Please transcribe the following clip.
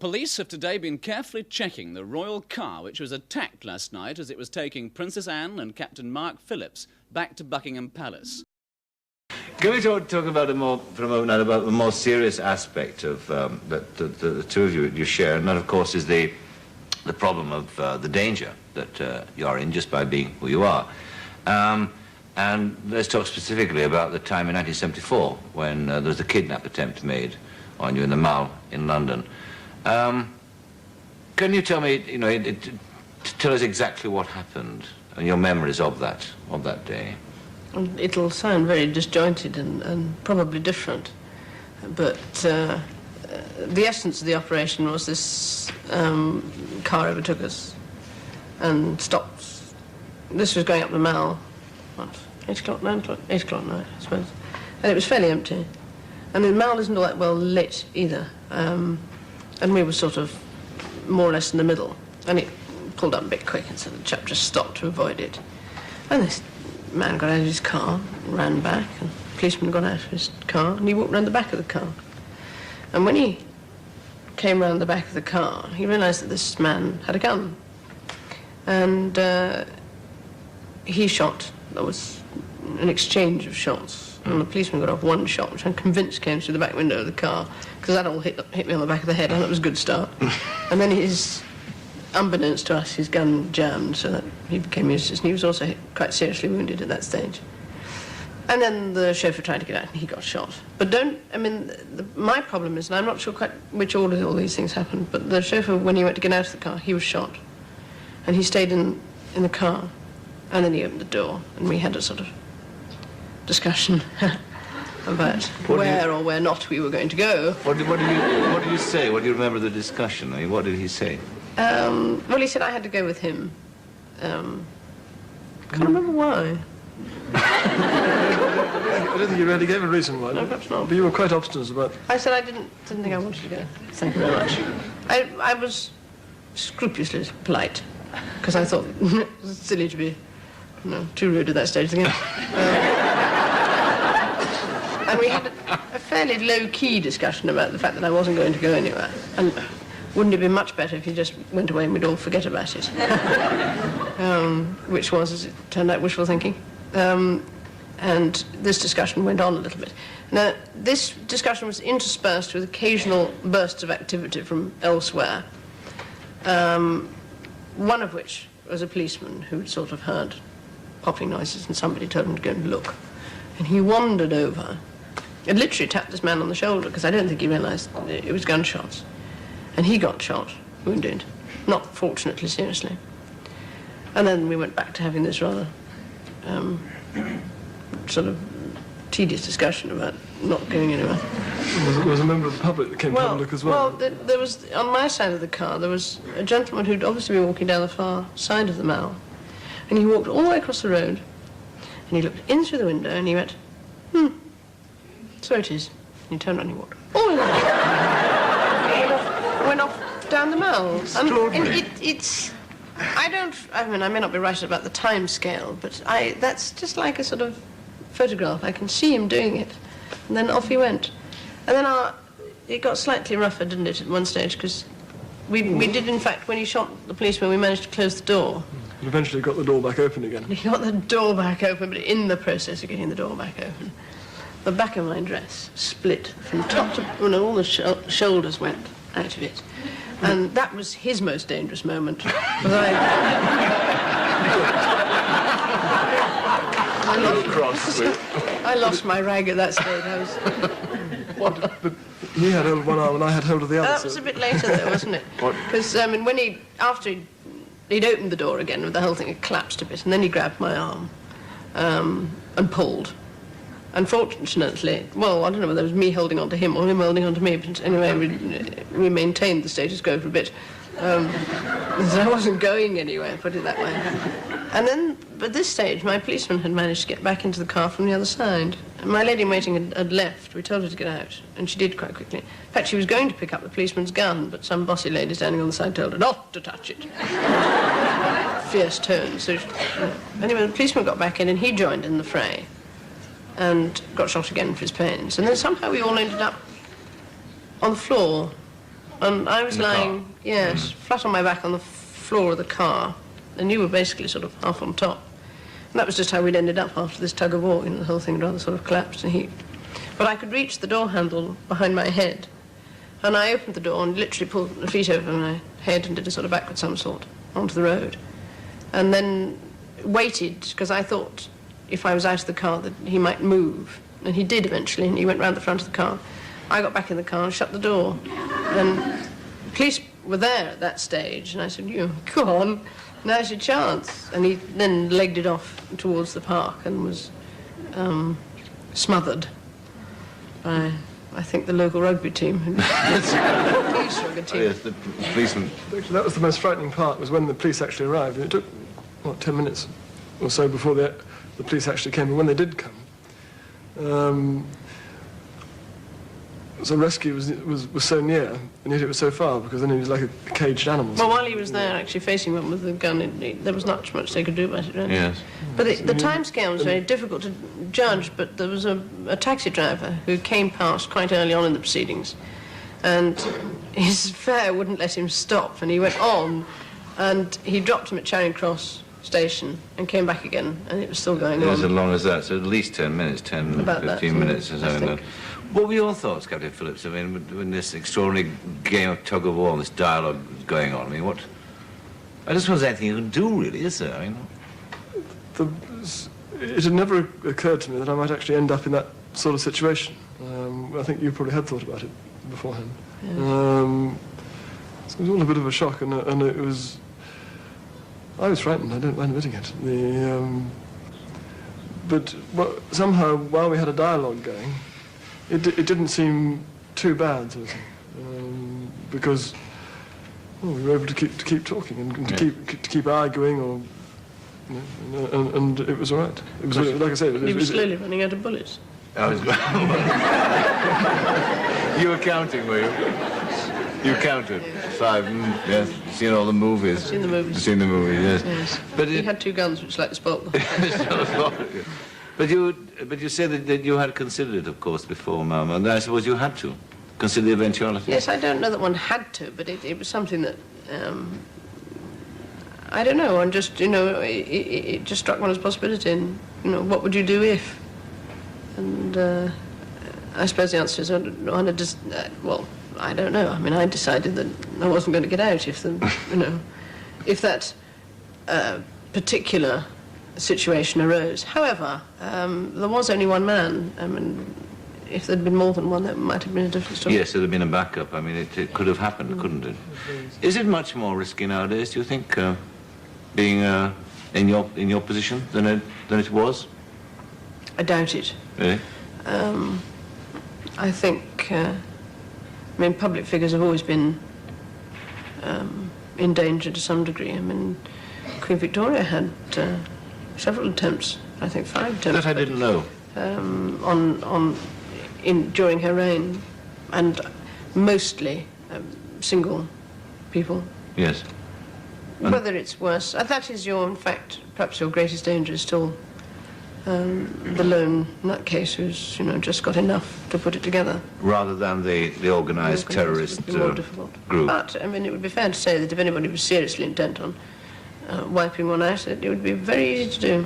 Police have today been carefully checking the royal car which was attacked last night as it was taking Princess Anne and Captain Mark Phillips back to Buckingham Palace. Can we talk about for a moment now about the more serious aspect of that the two of you share, and that of course is the problem of the danger that you are in just by being who you are. And let's talk specifically about the time in 1974 when there was a kidnap attempt made on you in the Mall in London. Can you tell me, tell us exactly what happened and your memories of that day? It'll sound very disjointed and probably different, but the essence of the operation was this car overtook us and stopped. This was going up the Mall, what, 8 o'clock, 9 o'clock? 8 o'clock at night, I suppose. And it was fairly empty. And the Mall isn't all that well lit either. And we were sort of more or less in the middle. And it pulled up a bit quick, and so the chap just stopped to avoid it. And this man got out of his car, ran back, and the policeman got out of his car, and he walked round the back of the car. And when he came round the back of the car, he realised that this man had a gun. And he shot. There was an exchange of shots, and the policeman got off one shot, which I'm convinced came through the back window of the car, because that all hit me on the back of the head, and that was a good start. And then unbeknownst to us, his gun jammed, so that he became useless, and he was also quite seriously wounded at that stage. And then the chauffeur tried to get out, and he got shot. But my problem is, and I'm not sure quite which order all these things happened, but the chauffeur, when he went to get out of the car, he was shot. And he stayed in the car, and then he opened the door, and we had a sort of discussion about where or where not we were going to go. What did you say? What do you remember the discussion? I mean, what did he say? Well, he said I had to go with him. Can't remember why. I don't think you really gave a reason why. No, perhaps not. But you were quite obstinate about it. I said I didn't think I wanted to go. Thank you very much. I was scrupulously polite, because I thought it was silly to be too rude at that stage again. And we had a fairly low-key discussion about the fact that I wasn't going to go anywhere. And wouldn't it be much better if he just went away and we'd all forget about it? Which was, as it turned out, wishful thinking. And this discussion went on a little bit. Now, this discussion was interspersed with occasional bursts of activity from elsewhere, one of which was a policeman who'd sort of heard popping noises, and somebody told him to go and look. And he wandered over and literally tapped this man on the shoulder, because I don't think he realised it was gunshots. And he got shot, wounded, not fortunately seriously. And then we went back to having this rather sort of tedious discussion about not going anywhere. There was a member of the public that came to have a look as well. Well, there was, on my side of the car, there was a gentleman who'd obviously been walking down the far side of the Mall, and he walked all the way across the road, and he looked in through the window, and he went, so it is. And he turned around and he walked all the way went off down the Mall. Extraordinary. I may not be right about the time scale, but that's just like a sort of photograph. I can see him doing it. And then off he went. And then it got slightly rougher, didn't it, at one stage, because we did, in fact, when he shot the policeman, we managed to close the door. And eventually got the door back open again. He got the door back open, but in the process of getting the door back open, the back of my dress split from top to... all the shoulders went out of it. And that was his most dangerous moment. I lost my rag at that stage. But he had hold of one arm and I had hold of the other. That was a bit later, though, wasn't it? Because when after he'd opened the door again, the whole thing had collapsed a bit, and then he grabbed my arm and pulled. Unfortunately, well, I don't know whether it was me holding on to him or him holding on to me, but anyway, we maintained the status quo for a bit. So I wasn't going anywhere, put it that way. And then, at this stage, my policeman had managed to get back into the car from the other side. And my lady in waiting had left. We told her to get out, and she did quite quickly. In fact, she was going to pick up the policeman's gun, but some bossy lady standing on the side told her not to touch it. Fierce tone. So anyway, the policeman got back in, and he joined in the fray. And got shot again for his pains. And then somehow we all ended up on the floor And I was In the lying, car? yes, flat on my back on the floor of the car, and you were basically sort of half on top. And that was just how we'd ended up after this tug of war. You know, the whole thing rather sort of collapsed and heaped. But I could reach the door handle behind my head, and I opened the door and literally pulled the feet over my head and did a sort of backward somersault onto the road. And then waited, because I thought if I was out of the car that he might move. And he did eventually, and he went round the front of the car. I got back in the car and shut the door. And the police were there at that stage, and I said, you, go on, now's your chance. And he then legged it off towards the park and was smothered by, I think, the local rugby team. Police rugby team. Oh, yes, the policeman. Actually, that was the most frightening part, was when the police actually arrived. And it took, what, 10 minutes or so before the police actually came. And when they did come, so rescue was so near, and yet it was so far, because then he was like a caged animal. Well, while he was there, actually facing them with the gun, there was not much they could do about it, really. Yes. But the timescale was very difficult to judge, but there was a taxi driver who came past quite early on in the proceedings, and his fare wouldn't let him stop, and he went on, and he dropped him at Charing Cross station and came back again, and it was still going on. As long as that, so at least 10 minutes, 10, About 15 that, minutes or I something. think. What were your thoughts, Captain Phillips? I mean, when this extraordinary game of tug of war, this dialogue was going on, I mean, what... I just suppose there's anything you can do, really, is there? I mean... It had never occurred to me that I might actually end up in that sort of situation. I think you probably had thought about it beforehand. Yeah. So it was all a bit of a shock, and it was... I was frightened, I don't mind admitting it. But somehow, while we had a dialogue going, it didn't seem too bad, sort of thing. Because we were able to keep talking and to keep arguing, or and it was all right. It was, like I said, He was slowly running out of bullets. I was... You were counting, were you? You counted? 5, yes. Seen all the movies. Seen the movies. Seen the movies, yes. Yes. But He had 2 guns, which like spoilt the whole thing. But you said that you had considered it, of course, before, Mum, and I suppose you had to consider the eventuality. Yes, I don't know that one had to, but it was something that, I don't know, and just, it just struck one as a possibility, and, what would you do if? And I suppose the answer is, well, I don't know. I mean, I decided that I wasn't going to get out if if that particular situation arose. However, there was only one man. I mean, if there'd been more than one, that might have been a different story. Yes, there'd have been a backup. I mean, it could have happened, couldn't it? Is it much more risky nowadays, do you think, being in your position than it was? I doubt it. Really? I think, public figures have always been in danger to some degree. I mean, Queen Victoria had several attempts, I think 5 attempts. That I didn't know. During her reign, and mostly single people. Yes. Whether it's worse, that is in fact, perhaps your greatest danger is still the lone nutcase who's, just got enough to put it together. Rather than the organised terrorist more difficult. group. But, I mean, it would be fair to say that if anybody was seriously intent on wiping one out, it would be very easy to do.